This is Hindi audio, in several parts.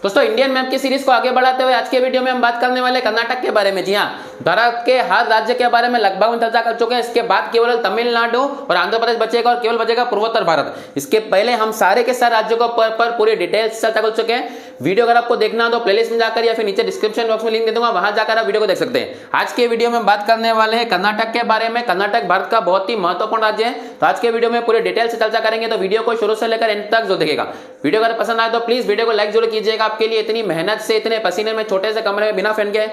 दोस्तों इंडियन मैप की सीरीज को आगे बढ़ाते हुए आज के वीडियो में हम बात करने वाले कर्नाटक के बारे में। जी हाँ, भारत के हर राज्य के बारे में लगभग हम चर्चा कर चुके हैं। इसके बाद केवल तमिलनाडु और आंध्र प्रदेश बचेगा और केवल बचेगा पूर्वोत्तर भारत। इसके पहले हम सारे के सारे राज्यों पर पूरी डिटेल्स चर्चा कर चुके हैं। वीडियो अगर आपको देखना हो तो प्लेलिस्ट में जाकर या फिर नीचे डिस्क्रिप्शन बॉक्स में लिंक दे दूंगा, वहां जाकर आप वीडियो को देख सकते हैं। आज के वीडियो में बात करने वाले हैं कर्नाटक के बारे में। कर्नाटक भारत का बहुत ही महत्वपूर्ण राज्य है, तो आज के वीडियो में पूरी डिटेल से चर्चा करेंगे। तो वीडियो को शुरू से लेकर एंड तक जो देखेगा। वीडियो अगर पसंद आए तो प्लीज वीडियो को लाइक जरूर कीजिएगा। आपके लिए इतनी मेहनत से इतने पसीने में छोटे से कमरे में बिना फैन के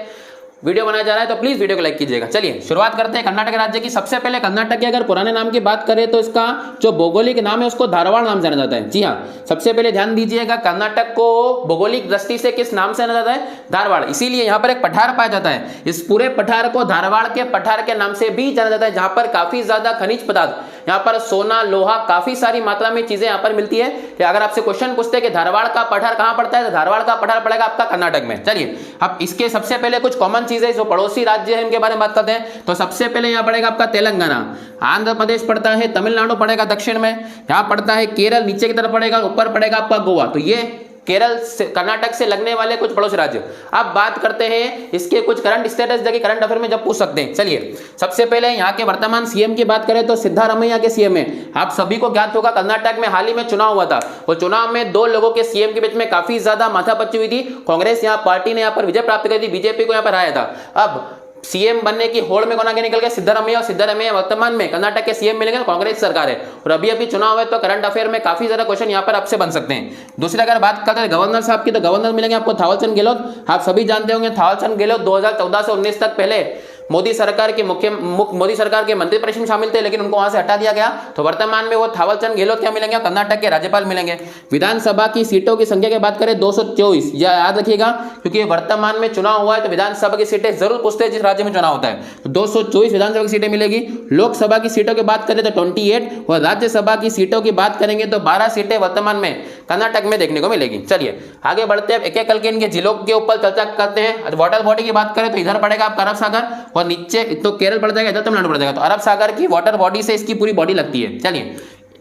वीडियो बनाया जा रहा है, तो प्लीज वीडियो को लाइक कीजिएगा। चलिए शुरुआत करते हैं कर्नाटक राज्य की। सबसे पहले कर्नाटक के अगर पुराने नाम की बात करें तो इसका जो भौगोलिक नाम है उसको धारवाड़ नाम जाना जाता है। जी हाँ, सबसे पहले ध्यान दीजिएगा, कर्नाटक को भौगोलिक दृष्टि से किस नाम से जाना जाता है? धारवाड़। इसीलिए यहाँ पर एक पठार पाया जाता है। इस पूरे पठार को धारवाड़ के पठार के नाम से भी जाना जाता है, जहां पर काफी ज्यादा खनिज पदार्थ, यहाँ पर सोना, लोहा, काफी सारी मात्रा में चीजें यहाँ पर मिलती है। अगर आपसे क्वेश्चन पूछते हैं कि धारवाड़ का पठार कहां पड़ता है, तो धारवाड़ का पठार पड़ेगा आपका कर्नाटक में। चलिए अब इसके सबसे पहले कुछ कॉमन चीजें जो पड़ोसी राज्य है उनके बारे में बात करते हैं। तो सबसे पहले यहाँ पड़ेगा आपका तेलंगाना, आंध्र प्रदेश पड़ता है, तमिलनाडु पड़ेगा दक्षिण में, यहाँ पड़ता है केरल नीचे की तरफ पड़ेगा, ऊपर पड़ेगा आपका गोवा। तो ये केरल से कर्नाटक से लगने वाले कुछ पड़ोसी राज्य। अब बात करते हैं इसके कुछ करंट स्टेटस, देखिए करंट अफेयर में जब पूछ सकते हैं। चलिए सबसे पहले यहाँ के वर्तमान सीएम की बात करें तो सिद्धारमैया के सीएम है। आप सभी को ज्ञात होगा कर्नाटक में हाल ही में चुनाव हुआ था, और चुनाव में दो लोगों के सीएम के बीच में काफी ज्यादा माथापच्ची हुई थी। कांग्रेस यहाँ पार्टी ने यहाँ पर विजय प्राप्त करी थी, बीजेपी को यहाँ पर आया था। अब सीएम बनने की होड़ में कौन आगे निकल गया? सिद्धारमैया। और सिद्धारमैया वर्तमान में कर्नाटक के सीएम मिलेंगे, कांग्रेस सरकार है, और अभी चुनाव है, तो करंट अफेयर में काफी ज्यादा क्वेश्चन यहाँ पर आपसे बन सकते हैं। दूसरी अगर बात करते हैं गवर्नर साहब की, तो गवर्नर मिलेंगे आपको थावरचंद गहलोत। आप सभी जानते होंगे थावरचंद गहलोत 2014 से 19 तक पहले मोदी सरकार के मंत्रिपरिषद में शामिल थे, लेकिन उनको वहां से हटा दिया गया। तो वर्तमान में वो थावरचंद गहलोत क्या मिलेंगे? कर्नाटक के राज्यपाल मिलेंगे। विधानसभा की सीटों की संख्या की बात करें 224, याद रखिएगा, क्योंकि वर्तमान में चुनाव हुआ है तो विधानसभा की सीटें जरूर पूछते हैं जिस राज्य में चुनाव होता है। तो 224 विधानसभा की सीटें मिलेगी। लोकसभा की सीटों की बात करें तो 28, और राज्यसभा की सीटों की बात करेंगे तो 12 सीटें वर्तमान में कर्नाटक में देखने को मिलेगी। चलिए आगे बढ़ते हैं, एक एक करके इनके जिलों के ऊपर चर्चा करते हैं। वाटर बॉडी की बात करें तो इधर पड़ेगा आपका अरब सागर, और नीचे तो केरल पड़ जाएगा, इधर तमिलनाडु पड़ जाएगा। तो अरब सागर की वाटर बॉडी से इसकी पूरी बॉडी लगती है। चलिए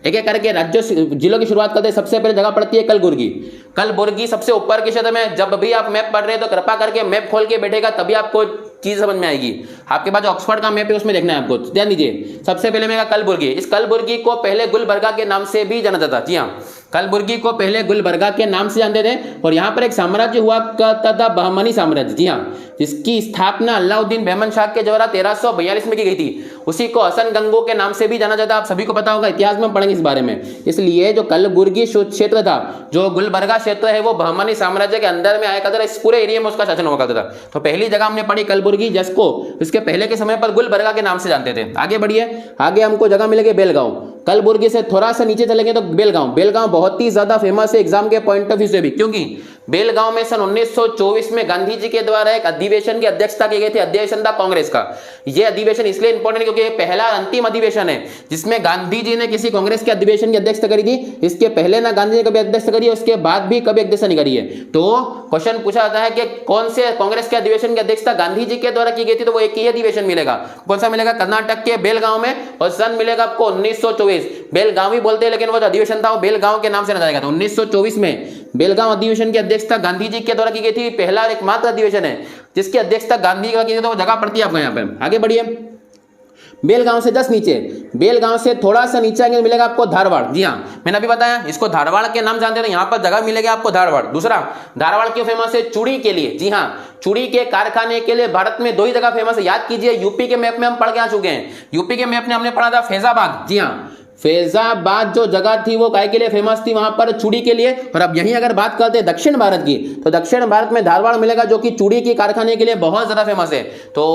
एक एक करके राज्यों जिलों की शुरुआत करते हैं। सबसे पहले जगह पड़ती है कलबुर्गी। कलबुर्गी सबसे ऊपर के क्षेत्र में। जब भी आप मैप पढ़ रहे हैं तो कृपा करके मैप खोल के बैठेगा, तभी आपको चीज समझ में आएगी। आपके पास जो ऑक्सफोर्ड का मैप है उसमें देखना है आपको, ध्यान दीजिए। सबसे पहले मेरा कलबुर्गी। इस कलबुर्गी को पहले गुलबर्गा के नाम से भी जाना जाता। जी हाँ, कलबुर्गी को पहले गुलबर्गा के नाम से जानते थे, और यहाँ पर एक साम्राज्य हुआ करता था, बहमनी साम्राज्य। जी हाँ, जिसकी स्थापना अलाउद्दीन बेहमन शाह के द्वारा 1342 में की गई थी। उसी को हसन गंगो के नाम से भी जाना जाता है। आप सभी को पता होगा, इतिहास में हम पढ़ेंगे इस बारे में। इसलिए जो कलबुर्गी क्षेत्र था, जो गुलबर्गा क्षेत्र है, वो बहमनी साम्राज्य के अंदर में आया करता था। इस पूरे एरिया में उसका शासन हुआ करता था। तो पहली जगह हमने पढ़ी कलबुर्गी, जिसको इसके पहले के समय पर गुलबर्गा के नाम से जानते थे। आगे बढ़िए, आगे हमको जगह मिलेगी बेलगांव। कलबुर्गी से थोड़ा सा नीचे चलेंगे तो बेलगांव। बेलगांव बहुत ही ज्यादा फेमस है एग्जाम के पॉइंट ऑफ व्यू से भी, क्योंकि बेलगांव में सन 1924 में गांधी जी के द्वारा एक अधिवेशन की अध्यक्षता की गई थी। अधिवेशन था कांग्रेस का। यह अधिवेशन इसलिए इंपॉर्टेंट क्योंकि यह पहला अंतिम अधिवेशन है जिसमें गांधी जी ने किसी कांग्रेस के अधिवेशन की अध्यक्षता करी थी। इसके पहले ना गांधी जी ने कभी अध्यक्षता करी है, उसके बाद भी कभी अध्यक्षता नहीं करी है। तो क्वेश्चन पूछा जाता है कि कौन से कांग्रेस के अधिवेशन की अध्यक्षता गांधी जी के द्वारा की गई थी, तो वो एक ही अधिवेशन मिलेगा। कौन सा मिलेगा? कर्नाटक के बेलगांव में, और सन मिलेगा आपको 1924। बेलगांव ही बोलते हैं, लेकिन वो जो अधिवेशन था वो बेलगांव के नाम से जाना जाएगा। तो 1924 में बेलगांव अधिवेशन की अध्यक्षता गांधी जी के द्वारा की गई थी। पहला और एकमात्र अधिवेशन है जिसकी अध्यक्षता गांधी जी की थी। तो वो जगह पड़ती है आपको यहाँ पे। आगे बढ़िए, बेलगांव से जस्ट नीचे, बेलगांव से थोड़ा सा नीचे आगे मिलेगा आपको धारवाड़। जी हाँ, मैंने अभी बताया इसको धारवाड़ के नाम जानते हैं, तो यहाँ पर जगह मिलेगी आपको धारवाड़। दूसरा, धारवाड़ क्यों फेमस है? चूड़ी के लिए। जी हाँ, चूड़ी के कारखाने के लिए भारत में दो ही जगह फेमस है। याद कीजिए, यूपी के मैप में हम पढ़ के आ चुके हैं। यूपी के मैप में हमने पढ़ा था फैजाबाद। जी हाँ, फैजाबाद जो जगह थी वो काय के लिए फेमस थी? वहां पर चूड़ी के लिए। और अब यहीं अगर बात करते हैं दक्षिण भारत की, तो दक्षिण भारत में धारवाड़ मिलेगा, जो कि चूड़ी के कारखाने के लिए बहुत ज्यादा फेमस है। तो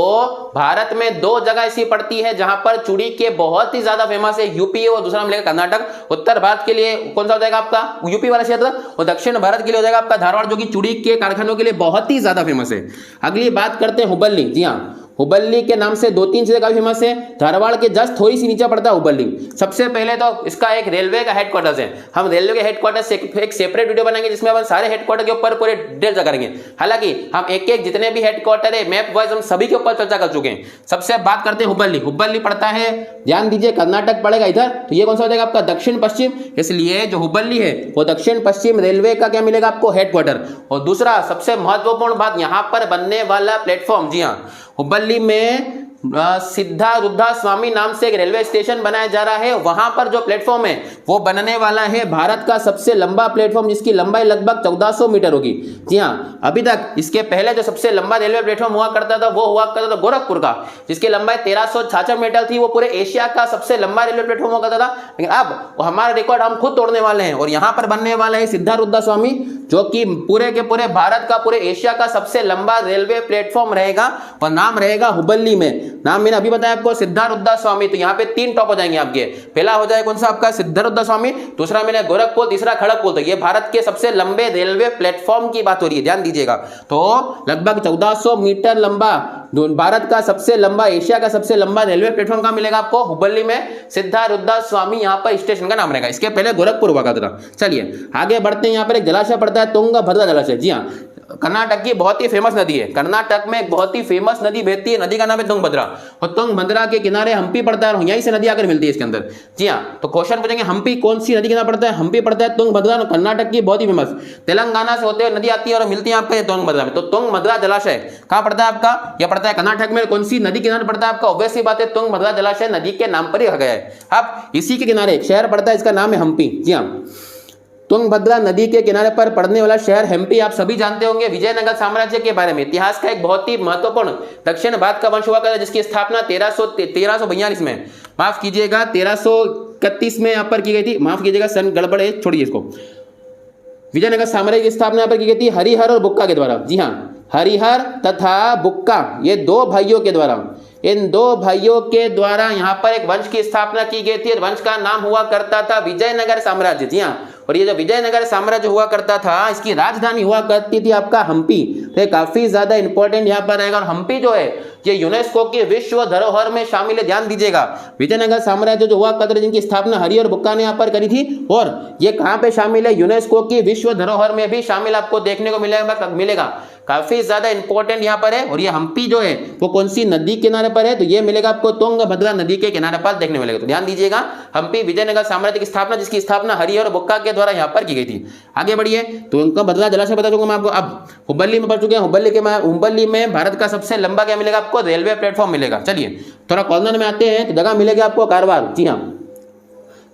भारत में दो जगह ऐसी पड़ती है जहां पर चूड़ी के बहुत ही ज्यादा फेमस है, यूपी और दूसरा मिलेगा कर्नाटक। उत्तर भारत के लिए कौन सा हो जाएगा आपका? यूपी वाला क्षेत्र। और दक्षिण भारत के लिए हो जाएगा आपका धारवाड़, जो कि चूड़ी के कारखानों के लिए बहुत ही ज्यादा फेमस है। अगली बात करते हैं हुबली। जी हाँ, हुबल्ली के नाम से 2-3 चीजें काफी फेमस है। धारवाड़ के जस्ट थोड़ी सी नीचे पड़ता है हुबल्ली। सबसे पहले तो इसका एक रेलवे का हेडक्वार्टर्स है। हम रेलवे के हेडक्वार्टर्स से एक सेपरेट वीडियो बनाएंगे जिसमें अपन सारे हेडक्वार्टर के ऊपर पूरे डिटेल करेंगे। हालांकि हम एक एक जितने भी हेडक्वार्टर है मैप वाइज हम सभी के ऊपर चर्चा कर चुके हैं। सबसे बात करते हैं हुबल्ली। हुबल्ली पड़ता है, ध्यान दीजिए, कर्नाटक पड़ेगा इधर, तो ये कौन सा हो जाएगा आपका दक्षिण पश्चिम। इसलिए जो हुबल्ली है वो दक्षिण पश्चिम रेलवे का क्या मिलेगा आपको हेडक्वार्टर। और दूसरा सबसे महत्वपूर्ण बात, यहां पर बनने वाला प्लेटफॉर्म, जी हाँ, हुबल्ली में सिद्धारुद्धा स्वामी नाम से एक रेलवे स्टेशन बनाया जा रहा है। वहां पर जो प्लेटफॉर्म है वो बनने वाला है भारत का सबसे लंबा प्लेटफॉर्म, जिसकी लंबाई लगभग 1400 मीटर होगी। जी हाँ, अभी तक इसके पहले जो सबसे लंबा रेलवे प्लेटफॉर्म हुआ करता था वो हुआ करता था गोरखपुर का, जिसकी लंबाई 1366 मीटर थी। वो पूरे एशिया का सबसे लंबा रेलवे प्लेटफॉर्म हुआ करता था। लेकिन अब वो हमारा रिकॉर्ड हम खुद तोड़ने वाले हैं और यहाँ पर बनने वाला है सिद्धारुद्धा स्वामी, जो कि पूरे के पूरे भारत का, पूरे एशिया का सबसे लंबा रेलवे प्लेटफॉर्म रहेगा और नाम रहेगा हुबल्ली में। नाम मैंने अभी बताया आपको सिद्धारुद्धा स्वामी। तो यहाँ पे 3 टॉप हो जाएंगे आपके। पहला हो जाए कौन सा आपका सिद्धारुद्धा स्वामी, दूसरा मैंने गोरखपुर, तीसरा खड़गपुर। तो ये भारत के सबसे लंबे रेलवे प्लेटफॉर्म की बात हो रही है, ध्यान दीजिएगा। तो लगभग 1400 मीटर लंबा, भारत का सबसे लंबा, एशिया का सबसे लंबा रेलवे प्लेटफॉर्म कहां मिलेगा आपको, हुबल्ली में। सिद्धारुद्धा स्वामी यहाँ पर स्टेशन का नाम रहेगा। इसके पहले गोरखपुर हुआ करता था। चलिए आगे बढ़ते हैं। यहाँ पर एक जलाशय पड़ता है तुंगभद्रा जलाशय। जी हाँ, कर्नाटक की बहुत ही फेमस नदी है। कर्नाटक में एक बहुत ही फेमस नदी बहती है, नदी का नाम है तुंगभद्रा। और तुंगभद्रा के किनारे हम्पी पड़ता है और यहीं से नदी आकर मिलती है इसके अंदर। जी हाँ, तो क्वेश्चन पूछेंगे हम्पी कौन सी नदी के नाम पड़ता है। हम्पी पड़ता है तुंगभद्रा, कर्नाटक की बहुत ही फेमस। तेलंगाना से होते हुए नदी आती है और मिलती है आपका तुंगभद्रा में। तो तुंगभद्रा जलाशय कहाँ पड़ता है आपका, यह पड़ता है कर्नाटक में। कौन सी नदी किनारे पड़ता है आपका, ऑब्वियस सी बात है तुंगभद्रा जलाशय नदी के नाम पर ही रखा गया है। अब इसी के किनारे एक शहर पड़ता है, इसका नाम है हम्पी। जी हाँ, तुंगभद्रा नदी के किनारे पर पड़ने वाला शहर हम्पी आप सभी जानते होंगे। विजयनगर साम्राज्य के बारे में, इतिहास का एक बहुत ही महत्वपूर्ण दक्षिण भारत का वंश हुआ करता है, जिसकी स्थापना 1342 में, माफ कीजिएगा 1331 में यहाँ पर की गई थी। माफ कीजिएगा, सन गड़बड़ है, छोड़िए इसको। विजयनगर साम्राज्य की स्थापना यहाँ पर की गई थी हरिहर और बुक्का के द्वारा। जी हाँ, हरिहर तथा बुक्का, ये 2 भाइयों के द्वारा, इन 2 भाइयों के द्वारा यहाँ पर एक वंश की स्थापना की गई थी। वंश का नाम हुआ करता था विजयनगर साम्राज्य। जी हाँ, और ये जो विजयनगर साम्राज्य हुआ करता था, इसकी राजधानी हुआ करती थी आपका हम्पी। तो ये काफी ज्यादा इंपॉर्टेंट यहाँ पर रहेगा। और हम्पी जो है ये यूनेस्को की विश्व धरोहर में शामिल है, ध्यान दीजिएगा। विजयनगर साम्राज्य जो हुआ करता था, जिनकी स्थापना हरिहर बुक्का ने यहाँ पर करी थी, और ये कहाँ पे शामिल है, यूनेस्को की विश्व धरोहर में भी शामिल आपको देखने को मिलेगा। काफी ज्यादा इंपॉर्टेंट यहाँ पर है। और ये हम्पी जो है वो कौन सी नदी किनारे पर है, तो ये मिलेगा आपको तुंगभद्रा नदी के किनारे पर देखने मिलेगा। तो ध्यान दीजिएगा, हम्पी विजयनगर साम्राज्य की स्थापना, जिसकी स्थापना हरिहर बुक्का के द्वारा यहाँ पर की गई थी। आगे बढ़िए, तुंगभद्रा जलाशय बता दूंगा मैं आपको। अब हुबल्ली में पढ़ चुके हैं। हुबल्ली में भारत का सबसे लंबा क्या मिलेगा आपको, रेलवे प्लेटफॉर्म मिलेगा। चलिए थोड़ा कॉर्नर में आते हैं, तो जगह मिलेगी आपको कारवार। जी हाँ,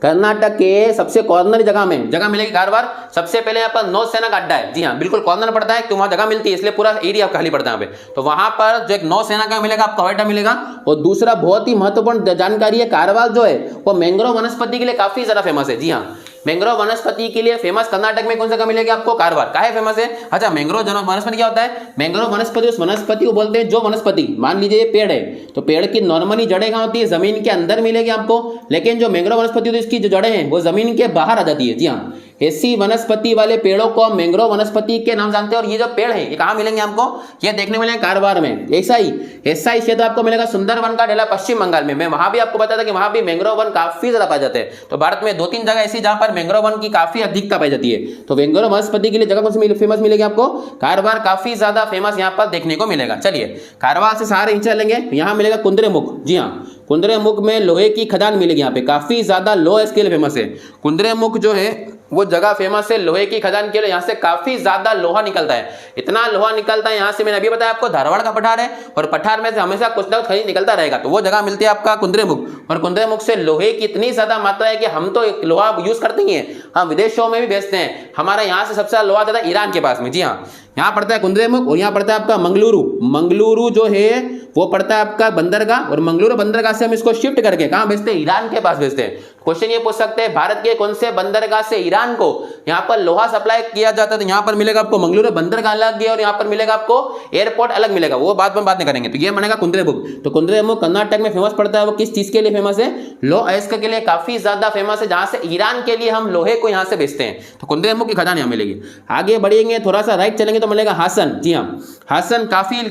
कर्नाटक के सबसे कॉर्नर जगह में जगह मिलेगी कारवार। सबसे पहले यहाँ पर नौसेना का अड्डा है। जी हाँ, बिल्कुल कॉर्नर पड़ता है, तो वहां जगह मिलती है, इसलिए पूरा एरिया खाली पड़ता है यहाँ पे। तो वहां पर जो एक नौसेना का मिलेगा आपको, हवाई अड्डा मिलेगा। और दूसरा बहुत ही महत्वपूर्ण जानकारी है, कारवार जो है वो मैंग्रोव वनस्पति के लिए काफी ज्यादा फेमस है। जी हाँ, मैंग्रोव वनस्पति के लिए फेमस कर्नाटक में कौन सा जगह मिलेगी आपको, कारवार। काहे फेमस है, अच्छा मैंग्रोव वनस्पति क्या होता है, मैंग्रोव वनस्पति उस वनस्पति को बोलते हैं जो वनस्पति, मान लीजिए पेड़ है, तो पेड़ की नॉर्मली जड़ें कहाँ होती है, जमीन के अंदर मिलेगी आपको। लेकिन जो मैंग्रोव वनस्पति होती है, इसकी जो जड़ें हैं वो जमीन के बाहर आ जाती है। जी हाँ, ऐसी वनस्पति वाले पेड़ों को मैंग्रोव वनस्पति के नाम जानते हैं। और ये जो पेड़ है ये कहाँ मिलेंगे आपको, ये देखने मिलेंगे कारवार में। ऐसा ही क्षेत्र आपको मिलेगा सुंदरवन का ढेला पश्चिम बंगाल में। मैं वहां भी आपको बताया था कि वहां भी मैंग्रोव वन काफी ज्यादा पाए जाते हैं। तो भारत में 2-3 जगह ऐसी जहां पर मैंग्रोव वन की काफी अधिकता पाई जाती है। तो मैंग्रोव वनस्पति के लिए जगह कौन सी फेमस मिलेगी आपको, कारवार काफी ज्यादा फेमस यहाँ पर देखने को मिलेगा। चलिए कारवार से सारे नीचे चलेंगे, यहाँ मिलेगा कुंद्रेमुख। जी हाँ, कुंद्रेमुख में लोहे की खदान मिलेगी। यहाँ पे काफी ज्यादा लो स्केल फेमस है। कुंद्रेमुख जो है वो जगह फेमस है लोहे की खदान के लिए। यहाँ से काफी ज्यादा लोहा निकलता है, इतना लोहा निकलता है यहाँ से, मैंने अभी बताया आपको धारवाड़ का पठार है और पठार में से हमेशा कुछ ना कुछ खनिज निकलता रहेगा। तो वो जगह मिलती है आपका कुंद्रेमुख। और कुंद्रेमुख से लोहे की इतनी ज्यादा मात्रा है कि हम तो लोहा यूज करते ही हैं, हम विदेशों में भी बेचते हैं। हमारा यहाँ से सबसे ज्यादा लोहा आता है ईरान के पास में। जी हाँ, यहाँ पड़ता है कुंद्रेमुख। और यहाँ पड़ता है आपका मंगलुरु। मंगलुरु जो है वो पड़ता है आपका बंदरगाह। और मंगलुरु बंदरगाह से हम इसको शिफ्ट करके कहाँ भेजते हैं, ईरान के पास भेजते हैं। क्वेश्चन ये पूछ सकते हैं भारत के कौन से बंदरगाह से ईरान को यहाँ पर लोहा सप्लाई किया जाता है, तो यहाँ पर मिलेगा आपको मंगलुरु बंदरगाह अलग है और यहाँ पर मिलेगा आपको एयरपोर्ट अलग मिलेगा, वो बात में बात नहीं करेंगे। तो ये बनेगा कुद्रेमुख। तो कुद्रेमुख कर्नाटक में फेमस पड़ता है, वो किस चीज के लिए फेमस है? लो अयस्क के लिए काफी ज्यादा फेमस है, जहां से ईरान के लिए हम लोहे को यहाँ से बेचते हैं। तो कुद्रेमुख की खदान यहाँ मिलेगी। आगे बढ़ेंगे थोड़ा सा राइट चलेंगे तो मिलेगा हासन। जी हाँ, हासन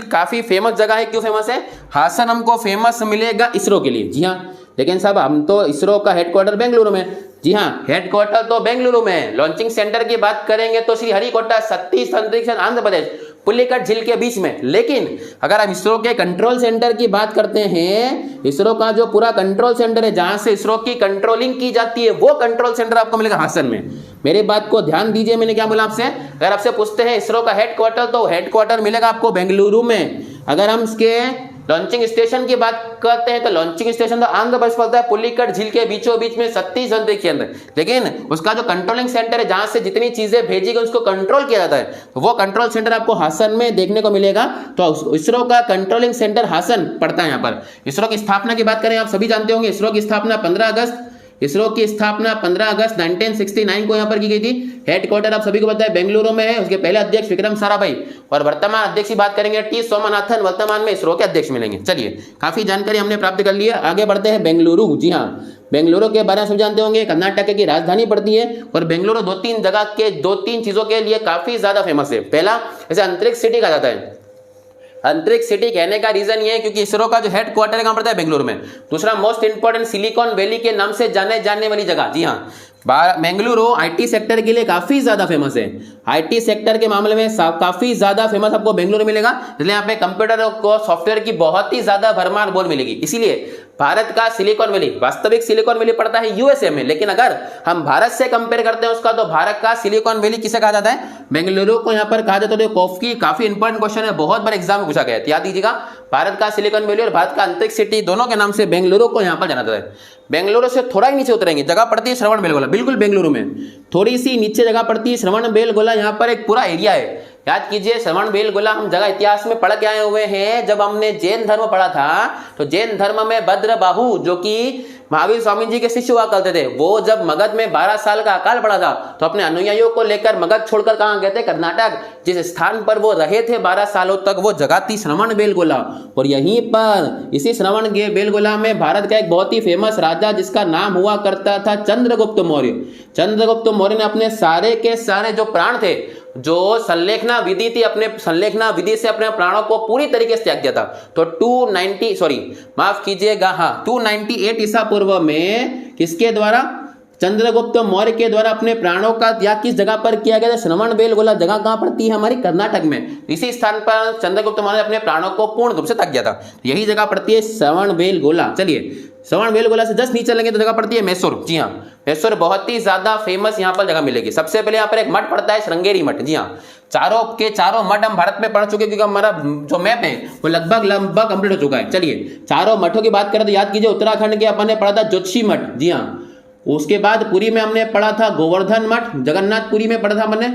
काफी फेमस जगह है। क्यों फेमस है हासन? हमको फेमस मिलेगा इसरो के लिए। जी हाँ, लेकिन साहब हम तो इसरो का हेडक्वार्टर बेंगलुरु में। जी हाँ, हेडक्वार्टर तो बेंगलुरु में है। लॉन्चिंग सेंटर की बात करेंगे तो श्रीहरिकोटा सतीश अंतरिक्ष आंध्र प्रदेश पुलिकट झील के बीच में। लेकिन अगर हम इसरो के कंट्रोल सेंटर की बात करते हैं, इसरो का जो पूरा कंट्रोल सेंटर है जहां से इसरो की कंट्रोलिंग की जाती है, वो कंट्रोल सेंटर आपको मिलेगा हासन में। मेरी बात को ध्यान दीजिए, मैंने क्या बोला आपसे? अगर आपसे पूछते हैं इसरो का हेडक्वार्टर, तो हेडक्वार्टर मिलेगा आपको बेंगलुरु में। अगर हम इसके लॉन्चिंग स्टेशन की बात करते हैं तो लॉन्चिंग स्टेशन तो आंध्र प्रदेश पड़ता है, पुलिकट झील के बीचों बीच में सतीश अंतरिक्ष केंद्र। लेकिन उसका जो कंट्रोलिंग सेंटर है जहां से जितनी चीजें भेजी गई उसको कंट्रोल किया जाता है, तो वो कंट्रोल सेंटर आपको हासन में देखने को मिलेगा। तो इसरो का कंट्रोलिंग सेंटर हासन पड़ता है यहाँ पर। इसरो की स्थापना की बात करें, आप सभी जानते होंगे इसरो की स्थापना 15 अगस्त 1969 को यहाँ पर की गई थी। हेडक्वार्टर आप सभी को पता है बेंगलुरु में है। उसके पहले अध्यक्ष विक्रम साराभाई और वर्तमान अध्यक्ष की बात करेंगे टी सोमनाथन, वर्तमान में इसरो के अध्यक्ष मिलेंगे। चलिए, काफी जानकारी हमने प्राप्त कर ली है, आगे बढ़ते हैं। बेंगलुरु, जी हाँ, बेंगलुरु के बारे में सब जानते होंगे, कर्नाटक की राजधानी पड़ती है। और बेंगलुरु दो तीन चीजों के लिए काफी ज्यादा फेमस है। पहला, इसे अंतरिक्ष सिटी कहा जाता है। अंतरिक्ष सिटी कहने का रीजन ये है क्योंकि इसरो का जो हेडक्वार्टर कहां पड़ता है? बेंगलुरु में। दूसरा, मोस्ट इंपोर्टेंट सिलिकॉन वैली के नाम से जाने जाने वाली जगह। जी हाँ, बेंगलुरु आईटी सेक्टर के लिए काफी ज्यादा फेमस है। आईटी सेक्टर के मामले में काफी ज्यादा फेमस आपको बेंगलुरु मिलेगा। इसलिए यहाँ पे कंप्यूटर को सॉफ्टवेयर की बहुत ही ज्यादा भरमार बोल मिलेगी। इसीलिए भारत का सिलिकॉन वैली, वास्तविक सिलिकॉन वैली पड़ता है यूएसए में, लेकिन अगर हम भारत से कंपेयर करते हैं उसका, तो भारत का सिलिकॉन वैली किसे कहा जाता है? बेंगलुरु को यहाँ पर कहा जाता है। कॉफी काफी इंपॉर्टेंट क्वेश्चन है, बहुत बार एग्जाम में पूछा गया है, याद दीजिएगा। भारत का सिलिकॉन वैली और भारत का अंतरिक्ष सिटी दोनों के नाम से बेंगलुरु को यहाँ पर जाना जाता है। बेंगलुरु से थोड़ा ही नीचे उतरेंगे, जगह पड़ती है श्रवणबेलगोला, बिल्कुल बेंगलुरु में थोड़ी सी नीचे जगह पड़ती है श्रवणबेलगोला। यहाँ पर एक पूरा एरिया है, याद कीजिए। श्रवणबेलगोला हम जगह इतिहास में पढ़ के आए हुए हैं। जब हमने जैन धर्म पढ़ा था तो जैन धर्म में भद्रबाहु, जो कि महावीर स्वामी जी के शिष्य हुआ करते थे, वो जब मगध में 12 साल का अकाल पड़ा था तो अपने अनुयायियों को लेकर मगध छोड़कर कहां गए थे? कर्नाटक। जिस स्थान पर वो रहे थे 12 सालों तक, वो जगह थी श्रवणबेलगोला। और यहीं पर इसी श्रवणबेलगोला में भारत का एक बहुत ही फेमस राजा जिसका नाम हुआ करता था चंद्रगुप्त मौर्य। चंद्रगुप्त मौर्य ने अपने सारे के सारे जो प्राण थे, जो संलेखना विधि थी, अपने संलेखना विधि से अपने प्राणों को पूरी तरीके से त्याग दिया था। तो 298 ईसा पूर्व में किसके द्वारा? चंद्रगुप्त मौर्य के द्वारा अपने प्राणों का त्याग किस जगह पर किया गया था? श्रवणबेलगोला जगह कहां पड़ती है? हमारी कर्नाटक में। इसी स्थान पर चंद्रगुप्त मौर्य ने अपने प्राणों को पूर्ण रूप से त्याग दिया था। यही जगह पड़ती है श्रवणबेलगोला। चलिए, श्रवणबेलगोला से जस्ट नीचे चलेंगे तो जगह पड़ती है मैसूर। जी हाँ, मैसूर बहुत ही ज्यादा फेमस यहाँ पर जगह मिलेगी। सबसे पहले यहाँ पर एक मठ पड़ता है, श्रृंगेरी मठ। जी हाँ, चारों के चारों मठ हम भारत में पढ़ चुके हैं, क्योंकि हमारा जो मैप है वो लगभग कंप्लीट हो चुका है। चलिए, चारों मठों की बात करें तो याद कीजिए, उत्तराखंड के अपन ने पढ़ा था ज्योतिषी मठ। जी हाँ, उसके बाद पुरी में हमने पढ़ा था गोवर्धन मठ, जगन्नाथपुरी में पढ़ा था हमने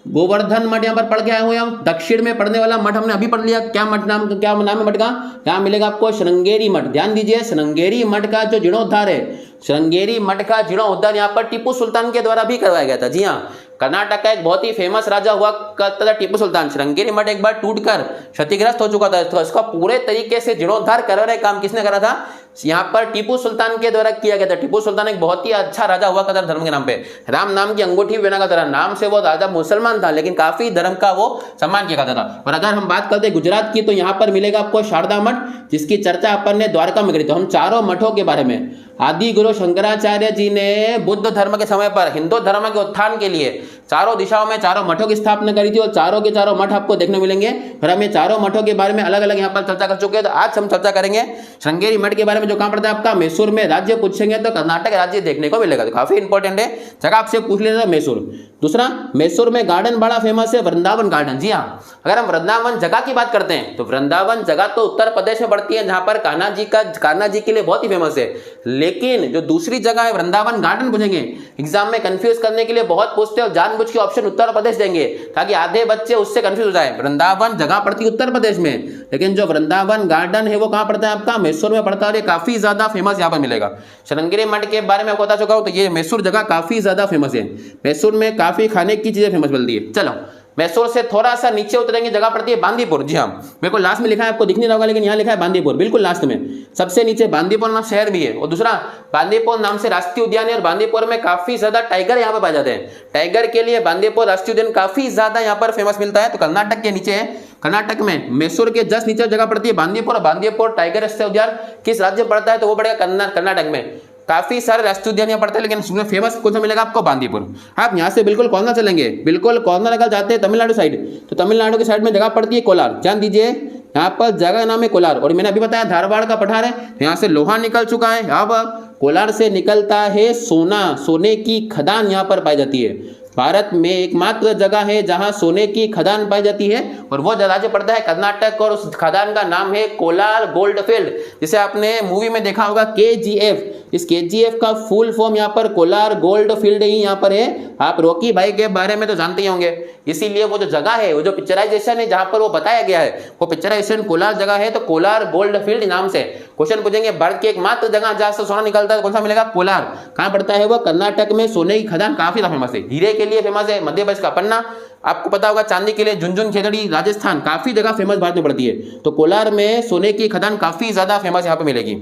गोवर्धन मठ, यहाँ पर पढ़ के आए हुए हम। दक्षिण में पढ़ने वाला मठ हमने अभी पढ़ लिया, क्या नाम है मठ का? यहाँ मिलेगा आपको श्रृंगेरी मठ। ध्यान दीजिए, श्रृंगेरी मठ का जो जीर्णोद्धार है, श्रृंगेरी मठ का जीर्णोद्धार यहाँ पर टीपू सुल्तान के द्वारा भी करवाया गया था। जी हाँ, कर्नाटक का एक बहुत ही फेमस राजा हुआ करता था टीपू सुल्तान। श्रृंगेरी मठ एक बार टूटकर क्षतिग्रस्त हो चुका था, तो इसका पूरे तरीके से जीर्णोद्धार करवाने का काम किसने करा था? यहाँ पर टीपू सुल्तान के द्वारा किया गया था। टीपू सुल्तान एक बहुत ही अच्छा राजा हुआ करता धर्म के नाम पे। राम नाम की अंगूठी पहना करता था, नाम से वो राजा मुसलमान था, लेकिन काफी धर्म का वो सम्मान किया करता था। और अगर हम बात करते हैं गुजरात की, तो यहाँ पर मिलेगा आपको शारदा मठ, जिसकी चर्चा अपन ने द्वारका में करी। तो हम चारों मठों के बारे में, आदि गुरु शंकराचार्य जी ने बुद्ध धर्म के समय पर हिंदू धर्म के उत्थान के लिए चारों दिशाओं में चारों मठों की स्थापना करी थी, और चारों के चारों मठ आपको देखने मिलेंगे। और हम ये चारों मठों के बारे में अलग अलग यहाँ पर चर्चा कर चुके हैं। तो आज हम चर्चा करेंगे श्रृंगेरी मठ के बारे में, जो कहाँ पड़ता है आपका? मैसूर में। राज्य पूछेंगे तो कर्नाटक राज्य देखने को मिलेगा, तो काफी इंपॉर्टेंट है जगह, आपसे पूछ लेना मैसूर। दूसरा, मैसूर में गार्डन बड़ा फेमस है, वृंदावन गार्डन। जी हाँ, अगर हम वृंदावन जगह की बात करते हैं तो वृंदावन जगह तो उत्तर प्रदेश में पड़ती है, जहां पर कान्हा जी के लिए बहुत ही फेमस है। लेकिन जो दूसरी जगह है वृंदावन गार्डन, पूछेंगे एग्जाम में कंफ्यूज करने के लिए बहुत पूछते हैं, और जान जानबूझ के ऑप्शन उत्तर प्रदेश देंगे ताकि आधे बच्चे उससे कंफ्यूज हो जाए। वृंदावन जगह पड़ती है उत्तर प्रदेश में, लेकिन जो वृंदावन गार्डन है वो कहाँ पड़ता है आपका, मैसूर में पड़ता है। काफी ज्यादा फेमस यहाँ पर मिलेगा। शृंगेरी मठ के बारे में आपको बता चुका हूँ, तो ये मैसूर जगह काफी ज्यादा फेमस है। मैसूर में काफी खाने की चीजें फेमस मिलती है। चलो मैसूर से थोड़ा सा नीचे उतरेंगे, जगह पड़ती है बांदीपुर। जी हाँ, मेरे को लास्ट में लिखा है, आपको दिख नहीं रहा होगा, लेकिन यहाँ लिखा है बांदीपुर, बिल्कुल लास्ट में सबसे नीचे बांदीपुर नाम शहर भी है। और दूसरा बांदीपुर नाम से राष्ट्रीय उद्यान है, और बांदीपुर में काफी ज्यादा टाइगर यहाँ पर पाए जाते हैं। टाइगर के लिए बांदीपुर राष्ट्रीय उद्यान काफी ज्यादा यहाँ पर फेमस मिलता है। तो कर्नाटक के नीचे है, कर्नाटक में मैसूर के जस्ट नीचे जगह पड़ती है बांदीपुर। बांदीपुर टाइगर राष्ट्रीय उद्यान किस राज्य में पड़ता है, तो वो पड़ेगा कर्नाटक में। काफी सारे राष्ट्रीय उद्यान यहाँ पड़ते हैं, लेकिन उसमें फेमस कौन सा मिलेगा आपको, बांदीपुर। आप यहाँ से बिल्कुल कॉर्नर चलेंगे, बिल्कुल कॉर्नर निकल जाते हैं तमिलनाडु साइड, तो तमिलनाडु की साइड में जगह पड़ती है कोलार। जान दीजिए यहाँ पर जगह का नाम है कोलार। और मैंने अभी बताया धारवाड़ का पठार है, यहाँ से लोहा निकल चुका है। अब कोलार से निकलता है सोना, सोने की खदान यहाँ पर पाई जाती है। भारत में एकमात्र जगह है जहां सोने की खदान पाई जाती है, और वो राज्य पड़ता है कर्नाटक, और उस खदान का नाम है कोलार गोल्ड फील्ड, जिसे आपने मूवी में देखा होगा KGF। इस KGF का फुल फॉर्म यहाँ पर कोलार गोल्ड फील्ड ही यहाँ पर है। आप रॉकी भाई के बारे में तो जानते ही होंगे, इसीलिए वो जो जगह है, वो जो पिक्चराइजेशन है जहां पर वो बताया गया है, वो पिक्चराइजेशन कोलार जगह है, तो कोलार गोल्ड फील्ड नाम से। क्वेश्चन पूछेंगे भारत की एकमात्र जगह जहां से सोना निकलता है, कौन सा मिलेगा, कोलार। कहां पड़ता है वो, कर्नाटक में। सोने की खदान काफी फेमस है, हीरे के लिए फेमस है मध्य प्रदेश का पन्ना, आपको पता होगा चांदी के लिए झुंझुनू खेतड़ी राजस्थान, काफी जगह फेमस भारत में पड़ती है। तो कोलार में सोने की खदान काफी ज्यादा फेमस यहाँ पे मिलेगी।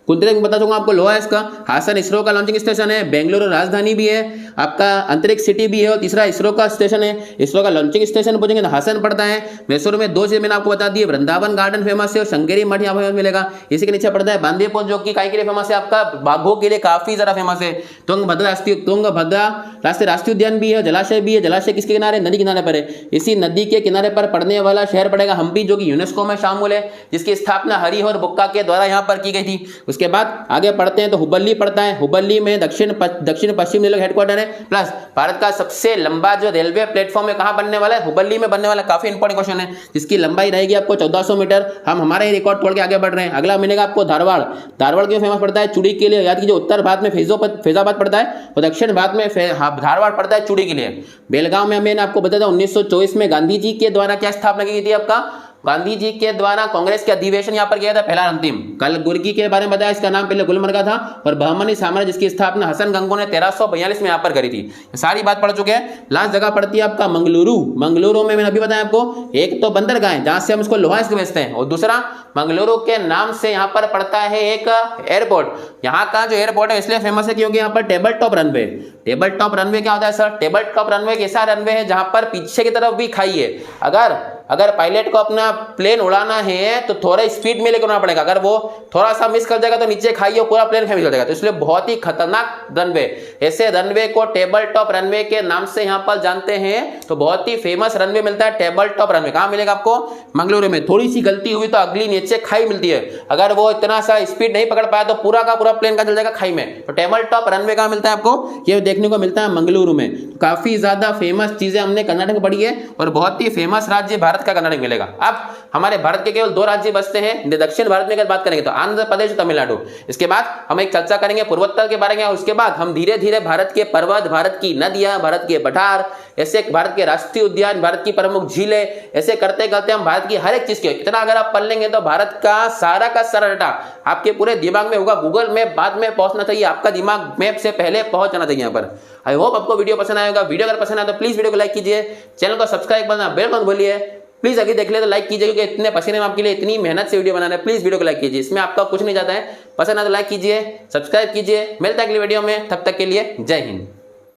कुंतलेक बता दूंगा आपको, लोहा इसका। हासन इसरो का लॉन्चिंग स्टेशन है। बेंगलुरु राजधानी भी है, आपका अंतरिक्ष सिटी भी है, और तीसरा इसरो का स्टेशन है। इसरो का लॉन्चिंग स्टेशन पूछेंगे तो हासन पड़ता है। मैसूर में 2 चीज मैंने आपको बता दी, वृंदावन गार्डन फेमस है और श्रृंगेरी मठ यहाँ पर मिलेगा। इसी के नीचे पड़ता है बांदीपुर, जो कि काय के लिए फेमस है, आपका बाघों के लिए काफी ज्यादा फेमस है। तुंगभद्रा राष्ट्रीय उद्यान भी है, जलाशय भी है। जलाशय किसके किनारे, नदी किनारे पर है। इसी नदी के किनारे पर पड़ने वाला शहर पड़ेगा हम्पी, जो कि यूनेस्को में शामिल है, जिसकी स्थापना हरिहर बुक्का के द्वारा यहाँ पर की गई थी। उसके बाद आगे पढ़ते हैं तो हुबली पड़ता है। हुबली में दक्षिण पश्चिम रेलवे हेडक्वार्टर है। प्लस भारत का सबसे लंबा जो रेलवे प्लेटफॉर्म है कहां बनने वाला है, हुबली में बनने वाला। काफी इंपॉर्टेंट क्वेश्चन है, जिसकी लंबाई रहेगी आपको 1400 मीटर। हम हमारा ही रिकॉर्ड तोड़ के आगे बढ़ रहे हैं। अगला मिलेगा आपको धारवाड़। धारवाड़ क्यों फेमस पड़ता है, चूड़ी के लिए। याद कीजिए, उत्तर भारत में फैजाबाद पड़ता है और दक्षिण भारत में धारवाड़ पड़ता है चूड़ी के लिए। बेलगांव में मैंने आपको बताया था 1924 में गांधी जी के द्वारा क्या स्थापना की गई थी, आपका गांधी जी के द्वारा कांग्रेस के अधिवेशन यहाँ पर किया था, पहला अंतिम। कलबुर्गी के बारे में बताया, इसका नाम पहले गुलमर्गा था। और बहमनी साम्राज्य, जिसकी स्थापना हसन गंगो ने 1342 में यहाँ पर करी थी। सारी बात पढ़ चुके हैं। लास्ट जगह पड़ती है आपका मंगलुरु। मंगलुरु में मैंने अभी बताया आपको, एक तो बंदरगाह है जहां से हम उसको लोहा बेचते हैं, और दूसरा मंगलुरु के नाम से यहाँ पर पड़ता है एक एयरपोर्ट। यहाँ का जो एयरपोर्ट है इसलिए फेमस है क्योंकि यहाँ पर table top runway. Table top runway क्या होता है सर, टेबल टॉप रनवे एक ऐसा रनवे है जहां पर पीछे की तरफ भी खाई है। अगर पायलट को अपना प्लेन उड़ाना है तो थोड़ा स्पीड में लेकर उड़ाना पड़ेगा। अगर वो थोड़ा सा मिस कर जाएगा तो नीचे खाई और पूरा प्लेन फैमिल हो जाएगा। तो इसलिए बहुत ही खतरनाक रनवे, ऐसे रनवे को टेबल टॉप रनवे के नाम से यहाँ पर जानते हैं। तो बहुत ही फेमस रनवे मिलता है टेबल टॉप रनवे। कहाँ मिलेगा आपको, मंगलुरु में। थोड़ी सी गलती हुई तो अगली नीचे खाई मिलती है। अगर वो इतना सा स्पीड नहीं पकड़ पाया तो पूरा का पूरा प्लेन का चल जाएगा खाई में। तो टेबल टॉप रनवे कहाँ मिलता है आपको, ये देखने को मिलता है मंगलुरु में। काफी ज्यादा फेमस चीजें हमने कर्नाटक में पढ़ी है, और बहुत ही फेमस राज्य भारत का कर्नाटक मिलेगा। अब हमारे भारत के केवल 2 राज्य बचते हैं। दक्षिण भारत में अगर बात करेंगे तो आंध्र प्रदेश और तमिलनाडु। इसके बाद हम एक चर्चा करेंगे पूर्वोत्तर के बारे में, और उसके बाद हम धीरे धीरे भारत के पर्वत, भारत की नदियां, भारत के पठार, ऐसे भारत के राष्ट्रीय उद्यान, भारत की प्रमुख झीलें, ऐसे करते करते हम भारत की हर एक चीज के इतना अगर आप पढ़ लेंगे तो भारत का सारा डाटा आपके पूरे दिमाग में होगा। गूगल मैप बाद में पहुंचना चाहिए, आपका दिमाग मैप से पहले पहुंच जाना चाहिए यहाँ पर। आई होप आपको वीडियो पसंद आएगा। वीडियो अगर पसंद आए तो प्लीज वीडियो को लाइक कीजिए, चैनल को सब्सक्राइब करना बेल मत भूलिए। प्लीज अगर देख ले तो लाइक कीजिए, क्योंकि इतने पसीने में आपके लिए इतनी मेहनत से वीडियो बनाना है। प्लीज वीडियो को लाइक कीजिए, इसमें आपका कुछ नहीं जाता है। पसंद आए तो लाइक कीजिए, सब्सक्राइब कीजिए। मिलता है अगली वीडियो में, तब तक के लिए जय हिंद।